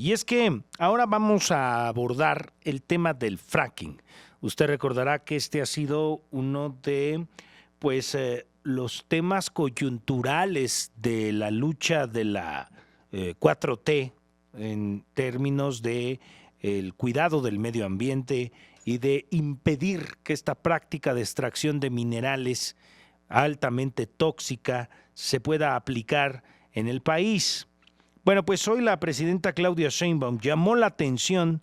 Y es que ahora vamos a abordar el tema del fracking. Usted recordará que este ha sido uno de los temas coyunturales de la lucha de la 4T en términos de el cuidado del medio ambiente y de impedir que esta práctica de extracción de minerales altamente tóxica se pueda aplicar en el país. Bueno, pues hoy la presidenta Claudia Sheinbaum llamó la atención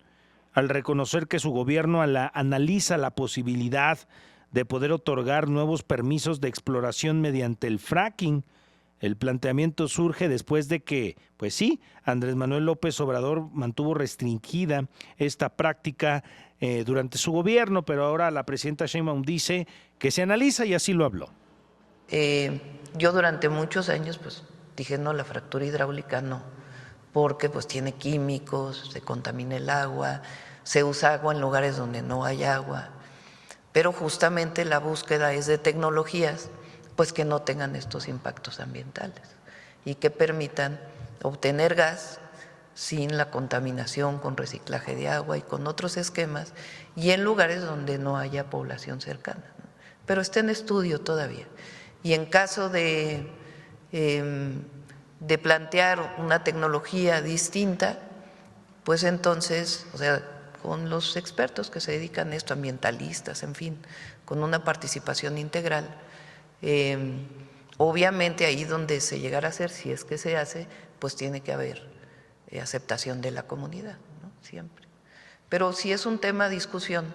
al reconocer que su gobierno analiza la posibilidad de poder otorgar nuevos permisos de exploración mediante el fracking. El planteamiento surge después de que, pues sí, Andrés Manuel López Obrador mantuvo restringida esta práctica durante su gobierno, pero ahora la presidenta Sheinbaum dice que se analiza y así lo habló. Yo durante muchos años pues dije no, la fractura hidráulica no, porque pues tiene químicos, se contamina el agua, se usa agua en lugares donde no hay agua, pero justamente la búsqueda es de tecnologías pues que no tengan estos impactos ambientales y que permitan obtener gas sin la contaminación, con reciclaje de agua y con otros esquemas, y en lugares donde no haya población cercana, ¿no? Pero está en estudio todavía. Y en caso de plantear una tecnología distinta, pues entonces, o sea, con los expertos que se dedican a esto, ambientalistas, en fin, con una participación integral, obviamente ahí donde se llegara a hacer, si es que se hace, pues tiene que haber aceptación de la comunidad, ¿no? Siempre. Pero sí es un tema de discusión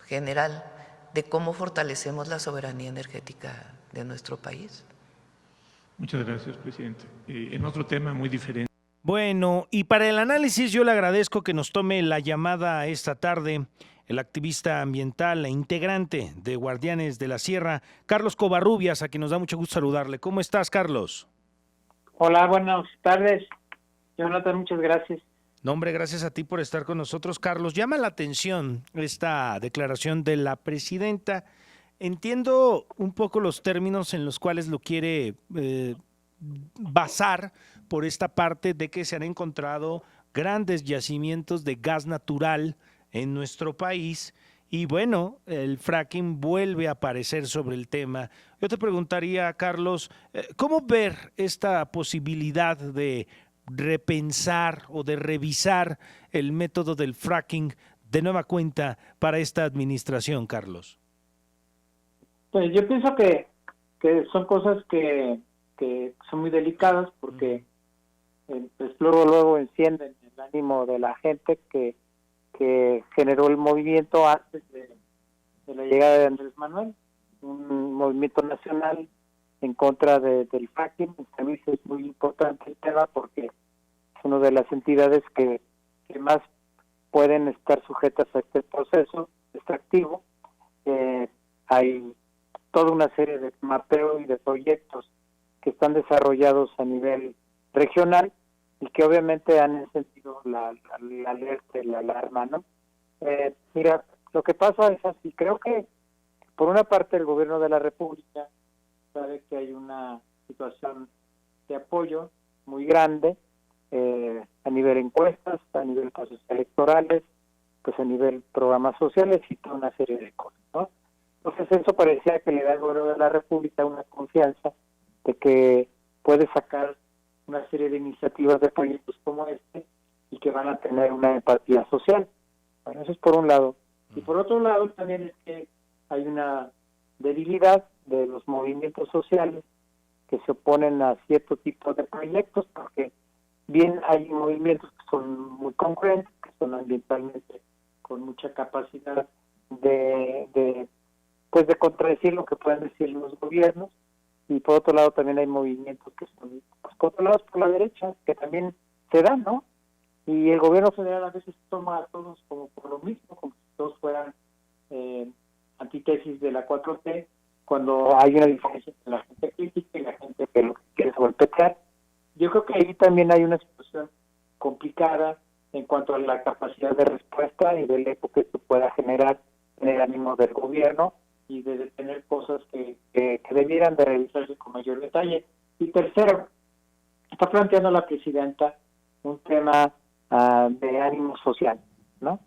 general de cómo fortalecemos la soberanía energética de nuestro país. Muchas gracias, presidente. En otro tema muy diferente. Bueno, y para el análisis yo le agradezco que nos tome la llamada esta tarde el activista ambiental e integrante de Guardianes de la Sierra, Carlos Covarrubias, a quien nos da mucho gusto saludarle. ¿Cómo estás, Carlos? Hola, buenas tardes. Jonathan, muchas gracias. No, hombre, gracias a ti por estar con nosotros, Carlos. Llama la atención esta declaración de la presidenta. Entiendo un poco los términos en los cuales lo quiere basar por esta parte de que se han encontrado grandes yacimientos de gas natural en nuestro país y bueno, el fracking vuelve a aparecer sobre el tema. Yo te preguntaría, Carlos, ¿cómo ver esta posibilidad de repensar o de revisar el método del fracking de nueva cuenta para esta administración, Carlos? Pues yo pienso que son cosas que son muy delicadas porque pues luego encienden el ánimo de la gente que generó el movimiento antes de la llegada de Andrés Manuel, un movimiento nacional en contra del fracking. A mí es muy importante el tema porque es una de las entidades que más pueden estar sujetas a este proceso extractivo. Hay toda una serie de mapeo y de proyectos que están desarrollados a nivel regional y que obviamente han encendido la alerta y la alarma, ¿no? Mira, lo que pasa es así. Creo que por una parte el gobierno de la República sabe que hay una situación de apoyo muy grande a nivel encuestas, a nivel procesos electorales, pues a nivel programas sociales y toda una serie de cosas, ¿no? Entonces eso parecía que le da al gobierno de la República una confianza de que puede sacar una serie de iniciativas de proyectos como este y que van a tener una empatía social. Bueno, eso es por un lado. Y por otro lado también es que hay una debilidad de los movimientos sociales que se oponen a cierto tipo de proyectos, porque bien hay movimientos que son muy concretos, que son ambientalmente con mucha capacidad de contradecir lo que pueden decir los gobiernos, y por otro lado también hay movimientos que son controlados por la derecha, que también se dan, ¿no? Y el gobierno federal a veces toma a todos como por lo mismo, como si todos fueran antítesis de la 4T, cuando hay una diferencia entre la gente crítica y la gente que lo que quiere es golpear. Yo creo que ahí también hay una situación complicada en cuanto a la capacidad de respuesta y del eco que se pueda generar en el ánimo del gobierno y de detener cosas que debieran de revisarse con mayor detalle. Y tercero, está planteando la presidenta un tema de ánimo social, ¿no?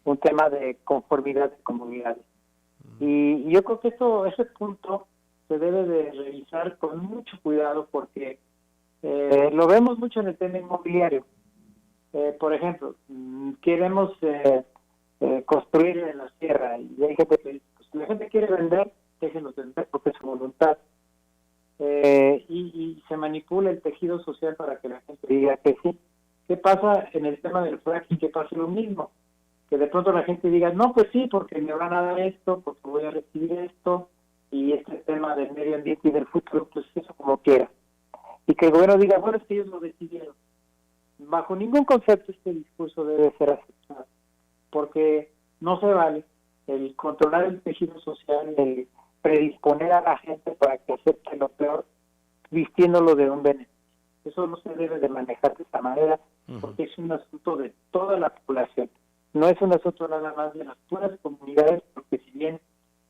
Un tema de conformidad de comunidades. Y yo creo que ese punto se debe de revisar con mucho cuidado porque lo vemos mucho en el tema inmobiliario. Por ejemplo, queremos construir en la sierra y hay gente que dice, pues, si la gente quiere vender, déjenlos vender porque es su voluntad. Y se manipula el tejido social para que la gente diga que sí. ¿Qué pasa en el tema del fracking? Que pasa lo mismo. Que de pronto la gente diga, no, pues sí, porque me van a dar esto, porque voy a recibir esto, y este tema del medio ambiente y del futuro, pues eso como quiera. Y que el gobierno diga, bueno, es que ellos lo decidieron. Bajo ningún concepto este discurso debe ser aceptado, porque no se vale el controlar el tejido social, el predisponer a la gente para que acepte lo peor, vistiéndolo de un beneficio. Eso no se debe de manejar de esta manera, porque es un asunto de toda la población. No es un asunto nada más de las puras comunidades, porque si bien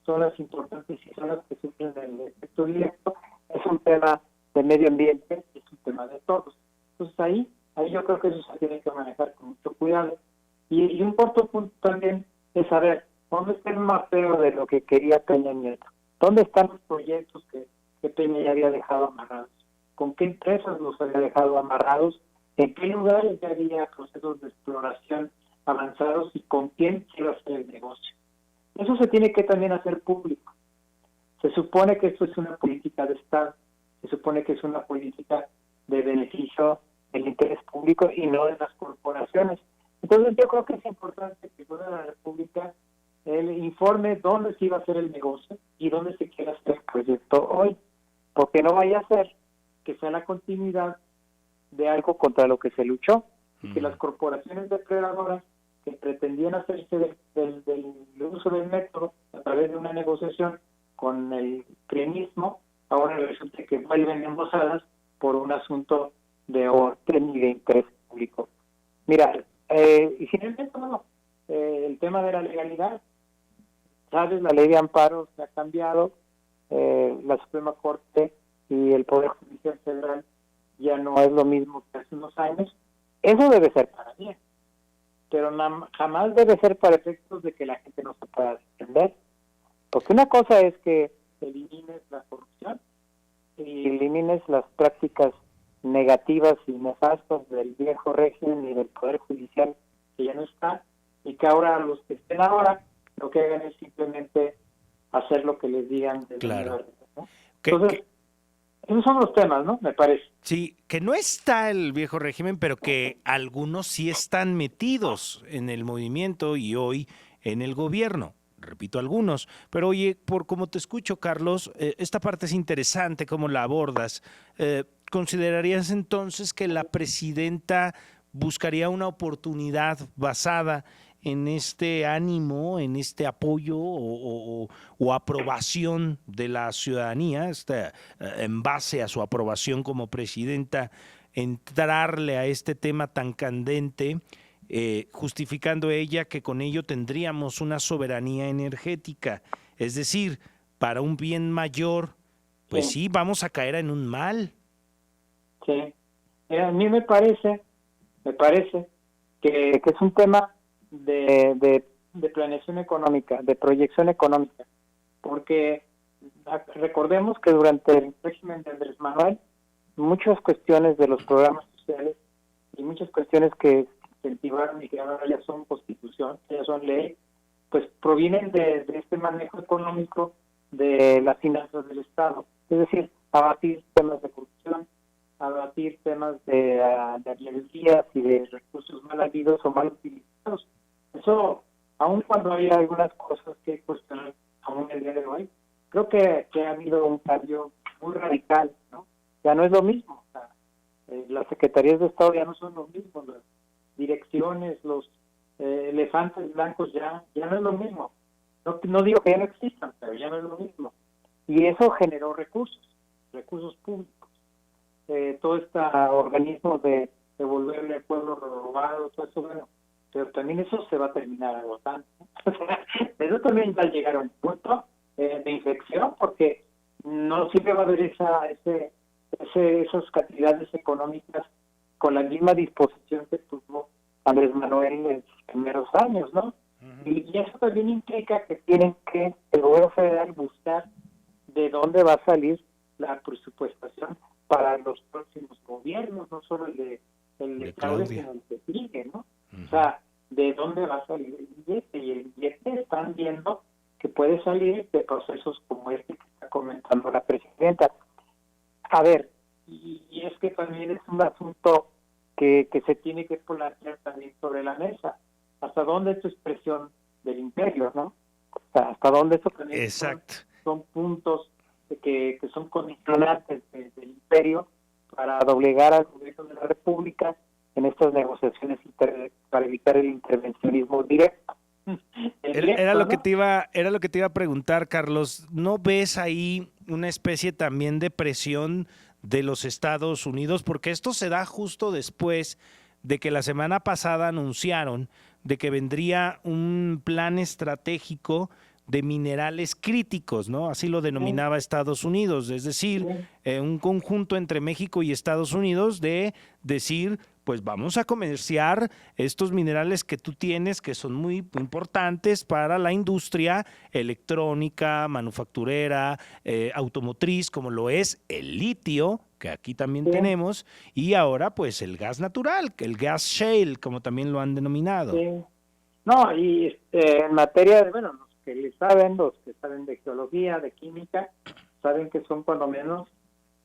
son las importantes y son las que sufren el efecto directo, es un tema de medio ambiente, es un tema de todos. Entonces ahí yo creo que eso se tiene que manejar con mucho cuidado. Y un cuarto punto también es saber dónde está el mapeo de lo que quería Peña Nieto. ¿Dónde están los proyectos que Peña ya había dejado amarrados? ¿Con qué empresas los había dejado amarrados? ¿En qué lugares ya había procesos de exploración avanzados y con quién se iba a hacer el negocio? Eso se tiene que también hacer público. Se supone que esto es una política de Estado, se supone que es una política de beneficio del interés público y no de las corporaciones. Entonces yo creo que es importante que el gobierno de la República informe dónde se iba a hacer el negocio y dónde se quiere hacer el proyecto hoy, porque no vaya a ser que sea la continuidad de algo contra lo que se luchó, y que las corporaciones depredadoras que pretendían hacerse del uso del método a través de una negociación con el prienismo, ahora resulta que vuelven embosadas por un asunto de orden y de interés público. Mira, y finalmente, bueno, el tema de la legalidad, ¿sabes? La ley de amparo se ha cambiado, la Suprema Corte y el Poder Judicial Federal ya no es lo mismo que hace unos años. Eso debe ser para bien, pero jamás debe ser para efectos de que la gente no se pueda defender. Porque una cosa es que elimines la corrupción y elimines las prácticas negativas y nefastas del viejo régimen y del Poder Judicial que ya no está, y que ahora los que estén ahora lo que hagan es simplemente hacer lo que les digan de Claro. ¿no? Entonces, esos son los temas, ¿no? Me parece. Sí, que no está el viejo régimen, pero que algunos sí están metidos en el movimiento y hoy en el gobierno. Repito, algunos. Pero oye, por como te escucho, Carlos, esta parte es interesante, cómo la abordas. ¿Considerarías entonces que la presidenta buscaría una oportunidad basada en este ánimo, en este apoyo o aprobación de la ciudadanía, en base a su aprobación como presidenta, entrarle a este tema tan candente, justificando ella que con ello tendríamos una soberanía energética? Es decir, para un bien mayor, pues sí, vamos a caer en un mal. Sí, a mí me parece que es un tema de planeación económica, de proyección económica, porque recordemos que durante el régimen de Andrés Manuel, muchas cuestiones de los programas sociales y muchas cuestiones que incentivaron y que ahora ya son constitución, ya son ley, pues provienen de este manejo económico de las finanzas del Estado, es decir, abatir temas de corrupción, abatir temas de alienías y de recursos mal habidos o mal utilizados. Eso, aun cuando hay algunas cosas que cuestionar aún el día de hoy, creo que ha habido un cambio muy radical, ¿no? Ya no es lo mismo. O sea, las secretarías de Estado ya no son lo mismo, las direcciones, los elefantes blancos ya no es lo mismo. No digo que ya no existan, pero ya no es lo mismo. Y eso generó recursos públicos. Todo este organismo de devolverle al pueblo robado, todo eso, bueno, pero también eso se va a terminar agotando. Eso también va a llegar a un punto de inflexión, porque no siempre va a haber esas cantidades económicas con la misma disposición que tuvo Andrés Manuel en sus primeros años, ¿no? Y eso también implica que tienen que el gobierno federal buscar de dónde va a salir la presupuestación para los próximos gobiernos, no solo el de Claudia, sino el que sigue, ¿no? O sea, de dónde va a salir el billete, y el billete están viendo que puede salir de procesos como este que está comentando la presidenta. A ver, y es que también es un asunto que se tiene que plantear también sobre la mesa. ¿Hasta dónde es tu expresión del imperio, no? O sea, ¿hasta dónde eso también son puntos que son condicionantes del imperio para doblegar al gobierno de la República en estas negociaciones para evitar el intervencionismo directo? Era lo que te iba a preguntar, Carlos. ¿No ves ahí una especie también de presión de los Estados Unidos? Porque esto se da justo después de que la semana pasada anunciaron de que vendría un plan estratégico de minerales críticos, ¿no? Así lo denominaba Estados Unidos, es decir, un conjunto entre México y Estados Unidos de decir, pues vamos a comerciar estos minerales que tú tienes, que son muy importantes para la industria electrónica, manufacturera, automotriz, como lo es el litio, que aquí también tenemos, y ahora pues el gas natural, el gas shale, como también lo han denominado. No, y en materia de, bueno, los que saben de geología, de química, saben que son cuando menos,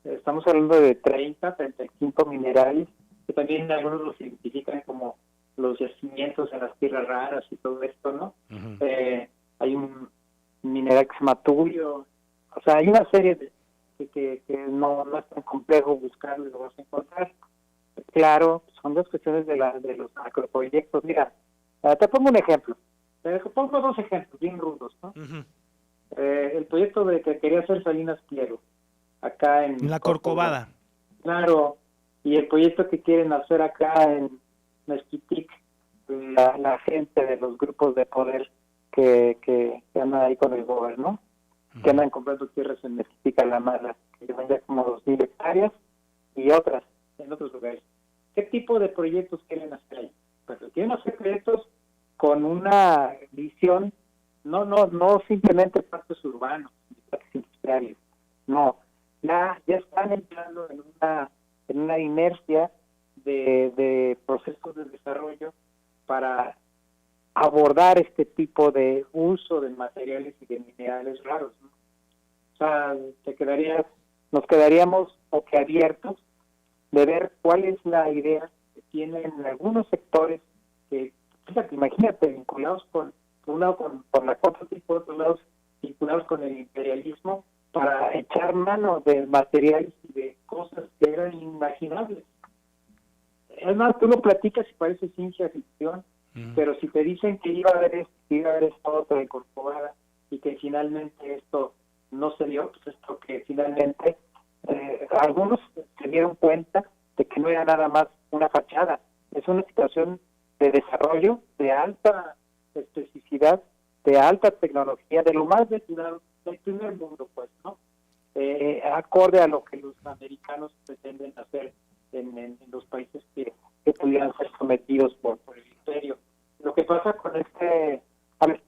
estamos hablando de 35 minerales, que también algunos los identifican como los yacimientos en las tierras raras y todo esto, ¿no? Hay un mineral que se llama turio, o sea, hay una serie de que no es tan complejo buscarlo y lo vas a encontrar. Claro, son dos cuestiones de los macroproyectos. Mira, te pongo un ejemplo. Te pongo dos ejemplos bien rudos, ¿no? El proyecto de que quería hacer Salinas Pliego, acá en la Corcovada. Claro, y el proyecto que quieren hacer acá en Mezquitic, la gente de los grupos de poder que andan ahí con el gobierno, que andan comprando tierras en Mezquitic a la mala, que llevan ya como 2,000 hectáreas y otras en otros lugares. ¿Qué tipo de proyectos quieren hacer ahí? Pues quieren hacer proyectos con una visión, no simplemente parques urbanos, parques industriales, no, ya están entrando en una inercia de procesos de desarrollo para abordar este tipo de uso de materiales y de minerales raros, ¿no? O sea, nos quedaríamos boquiabiertos de ver cuál es la idea que tienen algunos sectores que, fíjate, imagínate, vinculados por un lado con la COP y por otro lado vinculados con el imperialismo, para echar mano de materiales y de cosas que eran inimaginables. Además, tú lo platicas y parece ciencia ficción, pero si te dicen que iba a haber esto, que iba a haber esta otra incorporada y que finalmente esto no se dio, pues es porque finalmente algunos se dieron cuenta de que no era nada más una fachada, es una situación de desarrollo de alta especificidad, de alta tecnología, de lo más depurado del primer mundo, pues, ¿no? Acorde a lo que los americanos pretenden hacer en los países que pudieran ser sometidos por el imperio. Lo que pasa con a ver,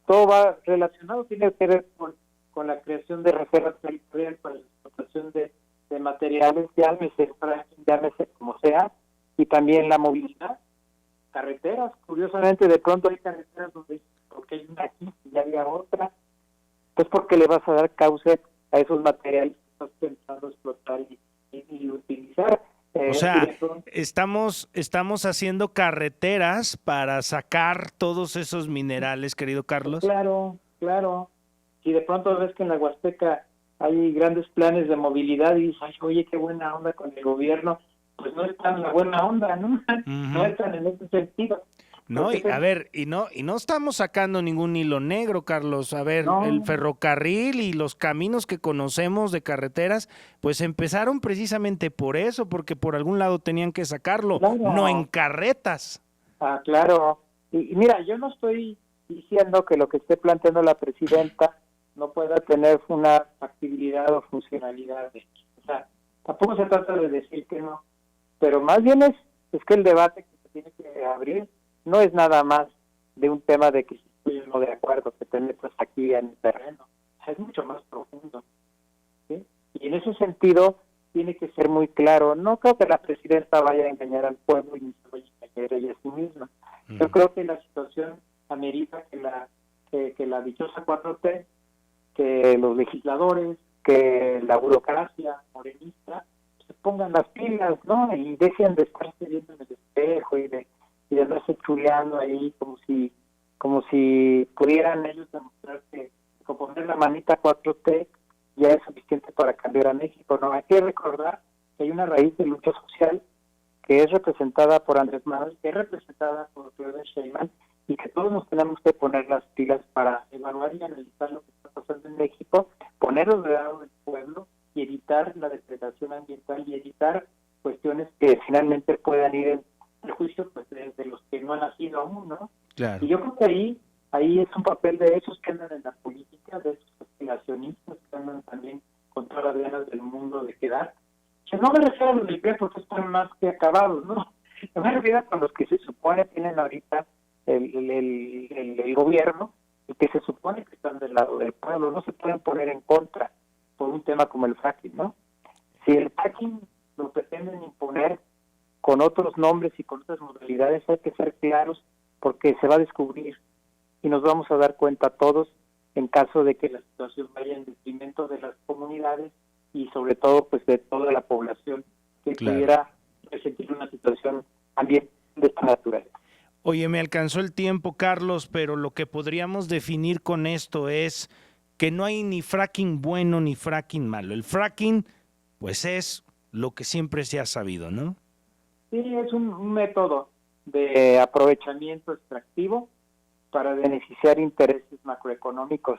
todo va relacionado, tiene que ver con la creación de reservas territoriales para la explotación de materiales, llámese como sea, y también la movilidad, carreteras, curiosamente de pronto hay carreteras donde porque hay una aquí y ya había otra, pues porque le vas a dar cauce a esos materiales que estás pensando explotar y utilizar. O sea, estamos haciendo carreteras para sacar todos esos minerales, querido Carlos. Claro. Si de pronto ves que en la Huasteca hay grandes planes de movilidad y dices, ay, oye, qué buena onda con el gobierno, pues no es tan la buena onda, ¿no? No es tan en ese sentido. No, a ver, y no estamos sacando ningún hilo negro, Carlos. A ver, el ferrocarril y los caminos que conocemos de carreteras, pues empezaron precisamente por eso, porque por algún lado tenían que sacarlo, no en carretas. Ah, claro. Y mira, yo no estoy diciendo que lo que esté planteando la presidenta no pueda tener una factibilidad o funcionalidad. O sea, tampoco se trata de decir que no, pero más bien es que el debate que se tiene que abrir no es nada más de un tema de que si estoy o no de acuerdo, que te metas aquí en el terreno. O sea, es mucho más profundo, ¿sí? Y en ese sentido tiene que ser muy claro. No creo que la presidenta vaya a engañar al pueblo y ni se vaya a engañar ella a sí misma. Yo creo que la situación amerita que la dichosa 4T, que los legisladores, que la burocracia morenista se pongan las pilas, ¿no? Y dejen de estarse viendo en el espejo y de andarse chuleando ahí como si pudieran ellos demostrar que con poner la manita 4T ya es suficiente para cambiar a México. No, hay que recordar que hay una raíz de lucha social que es representada por Andrés Manuel, que es representada por Claudia Sheinbaum, y que todos nos tenemos que poner las pilas para evaluar y analizar lo que está pasando en México, ponerlo del lado del pueblo y evitar la depredación ambiental y evitar cuestiones que finalmente puedan ir en el juicio pues, de los que no han nacido aún, ¿no? Claro. Y yo creo que ahí es un papel de esos que andan en la política, de esos aspiracionistas que andan también con todas las ganas del mundo de quedar. Que no me refiero a los del PRI porque están más que acabados, ¿no? Me refiero a los que se supone tienen ahorita el gobierno y que se supone que están del lado del pueblo. No se pueden poner en contra por un tema como el fracking, ¿no? Si el fracking lo pretenden imponer con otros nombres y con otras modalidades, hay que ser claros porque se va a descubrir y nos vamos a dar cuenta todos en caso de que la situación vaya en detrimento de las comunidades y sobre todo pues de toda la población que pudiera sentir una situación ambiental de esta naturaleza. Oye, me alcanzó el tiempo, Carlos, pero lo que podríamos definir con esto es que no hay ni fracking bueno ni fracking malo. El fracking, pues es lo que siempre se ha sabido, ¿no? Sí, es un método de aprovechamiento extractivo para beneficiar intereses macroeconómicos.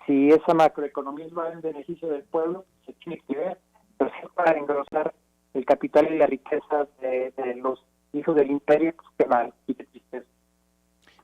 Si esa macroeconomía va en beneficio del pueblo, se tiene que ver, pero si es para engrosar el capital y la riqueza de los hijos del imperio, pues qué mal y qué tristeza.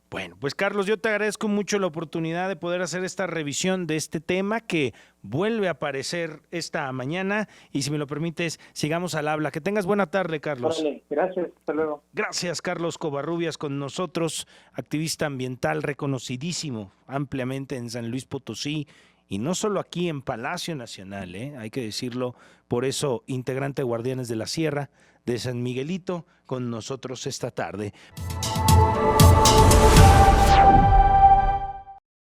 Bueno, pues Carlos, yo te agradezco mucho la oportunidad de poder hacer esta revisión de este tema que vuelve a aparecer esta mañana y si me lo permites, sigamos al habla. Que tengas buena tarde, Carlos. Órale, gracias, hasta luego. Gracias, Carlos Covarrubias, con nosotros, activista ambiental reconocidísimo ampliamente en San Luis Potosí y no solo aquí en Palacio Nacional, hay que decirlo, por eso integrante de Guardianes de la Sierra de San Miguelito con nosotros esta tarde.